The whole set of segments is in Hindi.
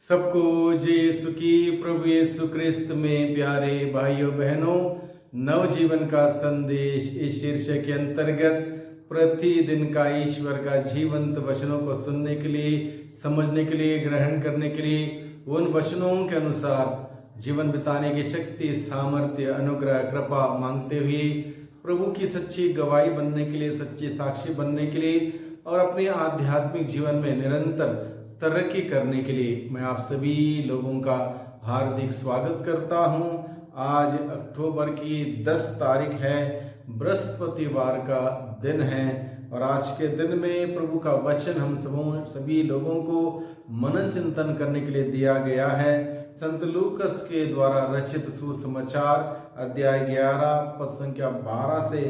सबको जय यीशु की। प्रभु यीशु क्रिस्त में प्यारे भाइयों बहनों, नवजीवन का संदेश इस शीर्षक के अंतर्गत प्रतिदिन का ईश्वर का जीवंत वचनों को सुनने के लिए, समझने के लिए, ग्रहण करने के लिए, उन वचनों के अनुसार जीवन बिताने की शक्ति, सामर्थ्य, अनुग्रह, कृपा मांगते हुए प्रभु की सच्ची गवाही बनने के लिए, सच्ची साक्षी बनने के लिए और अपने आध्यात्मिक जीवन में निरंतर तरक्की करने के लिए मैं आप सभी लोगों का हार्दिक स्वागत करता हूं। आज अक्टूबर की 10 तारीख है, बृहस्पतिवार का दिन है और आज के दिन में प्रभु का वचन हम सभी लोगों को मनन चिंतन करने के लिए दिया गया है। संत लूकस के द्वारा रचित सुसमाचार अध्याय 11 पद संख्या 12 से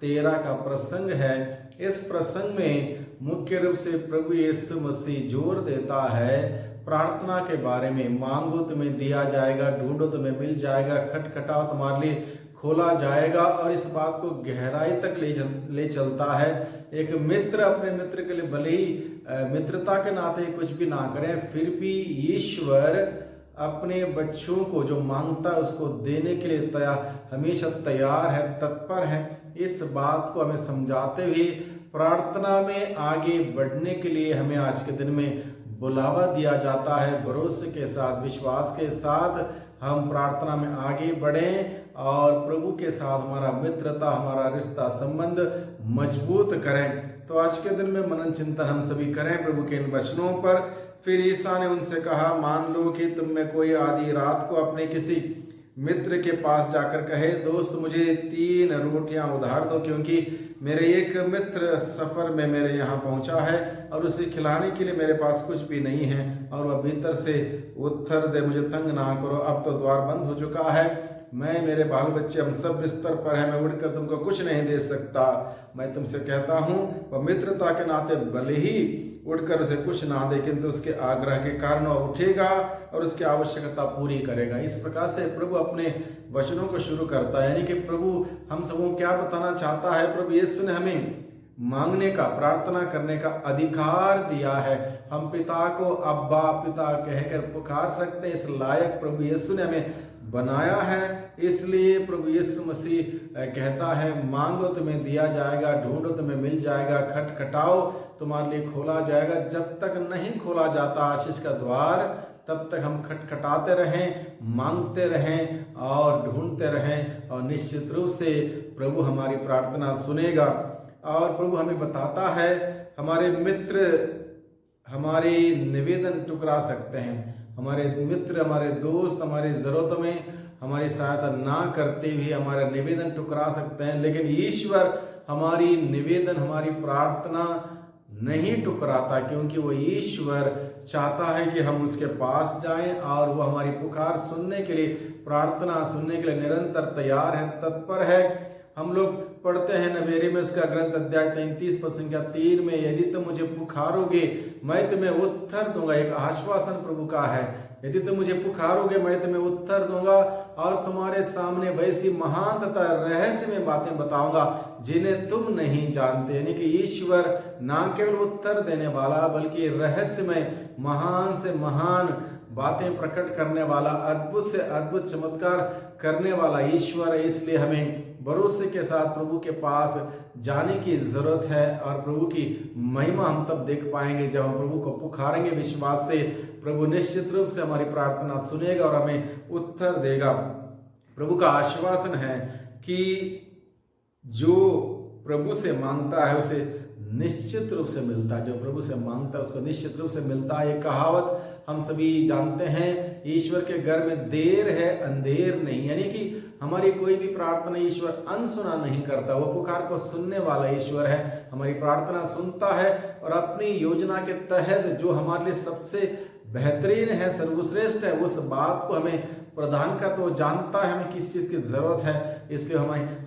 13 का प्रसंग है। इस प्रसंग में मुख्य रूप से प्रभु यीशु मसीह जोर देता है प्रार्थना के बारे में। मांगो तुम्हें दिया जाएगा, ढूंढो तुम्हें मिल जाएगा, खटखटाओ तुम्हारे लिए खोला जाएगा। और इस बात को गहराई तक ले चलता है। एक मित्र अपने मित्र के लिए भले ही मित्रता के नाते कुछ भी ना करें, फिर भी ईश्वर अपने बच्चों को जो मांगता है उसको देने के लिए हमेशा तैयार है, तत्पर है। इस बात को हमें समझाते हुए प्रार्थना में आगे बढ़ने के लिए हमें आज के दिन में बुलावा दिया जाता है। भरोसे के साथ, विश्वास के साथ हम प्रार्थना में आगे बढ़ें और प्रभु के साथ हमारा मित्रता, हमारा रिश्ता, संबंध मजबूत करें। तो आज के दिन में मनन चिंतन हम सभी करें प्रभु के इन वचनों पर। फिर ईसा ने उनसे कहा, मान लो कि तुम में कोई आधी रात को अपने किसी मित्र के पास जाकर कहे, दोस्त मुझे 3 रोटियां उधार दो, क्योंकि मेरे एक मित्र सफर में मेरे यहाँ पहुंचा है और उसे खिलाने के लिए मेरे पास कुछ भी नहीं है। और वह भीतर से उत्तर दे, मुझे तंग ना करो, अब तो द्वार बंद हो चुका है, मैं, मेरे बाल बच्चे, हम सब बिस्तर पर हैं, मैं उठकर तुमको कुछ नहीं दे सकता। मैं तुमसे कहता हूँ, वह मित्रता के नाते भले ही उठकर उसे कुछ ना दे, किंतु उसके आग्रह के कारण वह उठेगा और उसकी आवश्यकता पूरी करेगा। इस प्रकार से प्रभु अपने वचनों को शुरू करता है। यानी कि प्रभु हम सबको क्या बताना चाहता है? प्रभु यीशु ने हमें मांगने का, प्रार्थना करने का अधिकार दिया है। हम पिता को अब्बा पिता कहकर पुकार सकते हैं। इस लायक प्रभु यीशु ने हमें बनाया है। इसलिए प्रभु यीशु मसीह कहता है, मांगो तुम्हें दिया जाएगा, ढूंढो तुम्हें मिल जाएगा, खटखटाओ तुम्हारे लिए खोला जाएगा। जब तक नहीं खोला जाता आशीष का द्वार, तब तक हम खटखटाते रहें, मांगते रहें और ढूंढते रहें और निश्चित रूप से प्रभु हमारी प्रार्थना सुनेगा। और प्रभु हमें बताता है, हमारे मित्र हमारे निवेदन टुकरा सकते हैं। हमारे मित्र, हमारे दोस्त हमारी ज़रूरतों में हमारी सहायता ना करते हुए हमारा निवेदन टुकरा सकते हैं, लेकिन ईश्वर हमारी निवेदन, हमारी प्रार्थना नहीं टुकराता, क्योंकि वो ईश्वर चाहता है कि हम उसके पास जाएं और वो हमारी पुकार सुनने के लिए, प्रार्थना सुनने के लिए निरंतर तैयार है, तत्पर है। हम लोग पढ़ते हैं नबेरे में इसका ग्रंथ अध्याय 33 पद संख्या 3 में, यदि तुम मुझे पुकारोगे मैं तुम्हें उत्तर दूंगा। एक आश्वासन प्रभु का है, यदि तुम मुझे पुकारोगे मैं तुम्हें उत्तर दूंगा और तुम्हारे सामने वैसी महान तथा रहस्य में बातें बताऊंगा जिन्हें तुम नहीं जानते। यानी कि ईश्वर ना केवल उत्तर देने वाला बल्कि रहस्य में महान से महान बातें प्रकट करने वाला, अद्भुत से अद्भुत चमत्कार करने वाला ईश्वर है। इसलिए हमें भरोसे के साथ प्रभु के पास जाने की जरूरत है और प्रभु की महिमा हम तब देख पाएंगे जब हम प्रभु को पुकारेंगे विश्वास से। प्रभु निश्चित रूप से हमारी प्रार्थना सुनेगा और हमें उत्तर देगा। प्रभु का आश्वासन है कि जो प्रभु से मांगता है उसे निश्चित रूप से मिलता है। जो प्रभु से मांगता है उसको निश्चित रूप से मिलता है। ये कहावत हम सभी जानते हैं, ईश्वर के घर में देर है अंधेर नहीं। यानी कि हमारी कोई भी प्रार्थना ईश्वर अनसुना नहीं करता। वो पुकार को सुनने वाला ईश्वर है, हमारी प्रार्थना सुनता है और अपनी योजना के तहत जो हमारे लिए सबसे बेहतरीन है, सर्वश्रेष्ठ है, उस बात को हमें प्रदान करता। तो जानता है हमें किस चीज़ की ज़रूरत है, इसलिए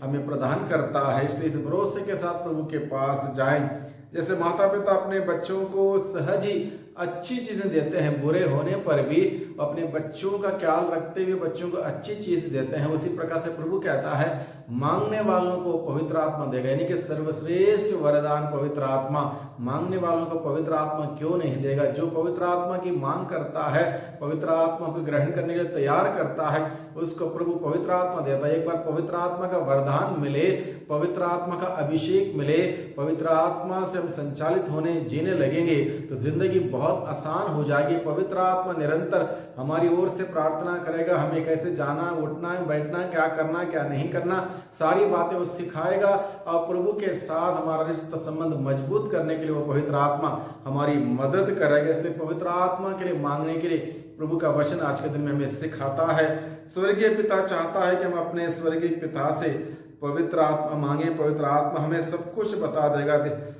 हमें प्रदान करता है। इसलिए इस भरोसे के साथ प्रभु के पास जाएं। जैसे माता पिता अपने बच्चों को सहज ही अच्छी चीज़ें देते हैं, बुरे होने पर भी अपने बच्चों का ख्याल रखते हुए बच्चों को अच्छी चीज़ देते हैं, उसी प्रकार से प्रभु कहता है मांगने वालों को पवित्र आत्मा देगा, यानी कि सर्वश्रेष्ठ वरदान पवित्र आत्मा। मांगने वालों को पवित्र आत्मा क्यों नहीं देगा? जो पवित्र आत्मा की मांग करता है, पवित्र आत्मा को ग्रहण करने के लिए तैयार करता है, उसको प्रभु पवित्र आत्मा देता है। एक बार पवित्र आत्मा का वरदान मिले, पवित्र आत्मा का अभिषेक मिले, पवित्र आत्मा से हम संचालित होने जीने लगेंगे तो जिंदगी बहुत आसान हो जाएगी। पवित्र आत्मा निरंतर हमारी ओर से प्रार्थना करेगा, हमें कैसे जाना, उठना है, बैठना है, क्या करना, क्या नहीं करना, सारी बातें वो सिखाएगा। और प्रभु के साथ हमारा रिश्ता संबंध मजबूत करने के लिए वो पवित्र आत्मा हमारी मदद करेगा। इसलिए पवित्र आत्मा के लिए मांगने के लिए प्रभु का वचन आज के दिन में हमें सिखाता है। स्वर्गीय पिता चाहता है कि हम अपने स्वर्गीय पिता से पवित्र आत्मा मांगे। पवित्र आत्मा हमें सब कुछ बता देगा,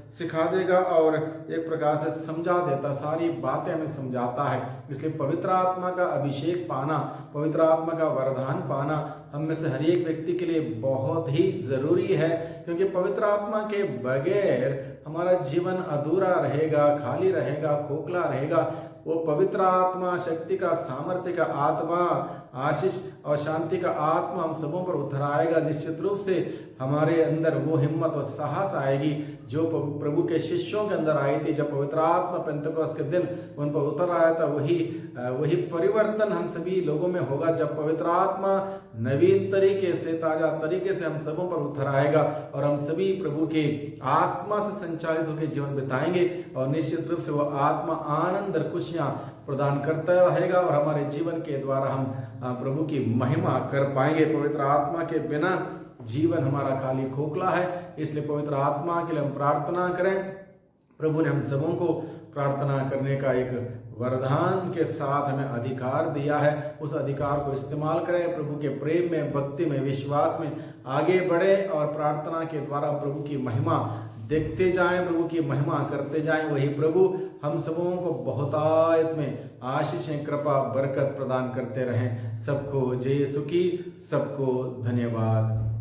सिखा देगा और एक प्रकार से समझा देता, सारी बातें हमें समझाता है। इसलिए पवित्र आत्मा का अभिषेक पाना, पवित्र आत्मा का वरदान पाना हम में से हर एक व्यक्ति के लिए बहुत ही जरूरी है, क्योंकि पवित्र आत्मा के बगैर हमारा जीवन अधूरा रहेगा, खाली रहेगा, खोखला रहेगा। वो पवित्र आत्मा, शक्ति का, सामर्थ्य का आत्मा, आशीष और शांति का आत्मा हम सबों पर उतर आएगा। निश्चित रूप से हमारे अंदर वो हिम्मत और साहस आएगी जो प्रभु के शिष्यों के अंदर आई थी। जब पवित्र आत्मा पेंतकोस्त के दिन उन पर उतर आया था, वही परिवर्तन हम सभी लोगों में होगा। जब पवित्र आत्मा नवीन तरीके से, ताजा तरीके से हम सबों पर उतर आएगा और हम सभी प्रभु के आत्मा से संचालित होकर जीवन बिताएंगे और निश्चित रूप से वो आत्मा आनंद और खुशियां प्रदान करता रहेगा और हमारे जीवन के द्वारा हम प्रभु की महिमा कर पाएंगे। पवित्र आत्मा के बिना जीवन हमारा खाली खोखला है, इसलिए पवित्र आत्मा के लिए हम प्रार्थना करें। प्रभु ने हम सबों को प्रार्थना करने का एक वरदान के साथ हमें अधिकार दिया है, उस अधिकार को इस्तेमाल करें। प्रभु के प्रेम में, भक्ति में, विश्वास में आगे बढ़े और प्रार्थना के द्वारा प्रभु की महिमा देखते जाएं, प्रभु की महिमा करते जाएं। वही प्रभु हम सबों को बहुतायत में आशीषें, कृपा, बरकत प्रदान करते रहें। सबको जय यीशु की, सबको धन्यवाद।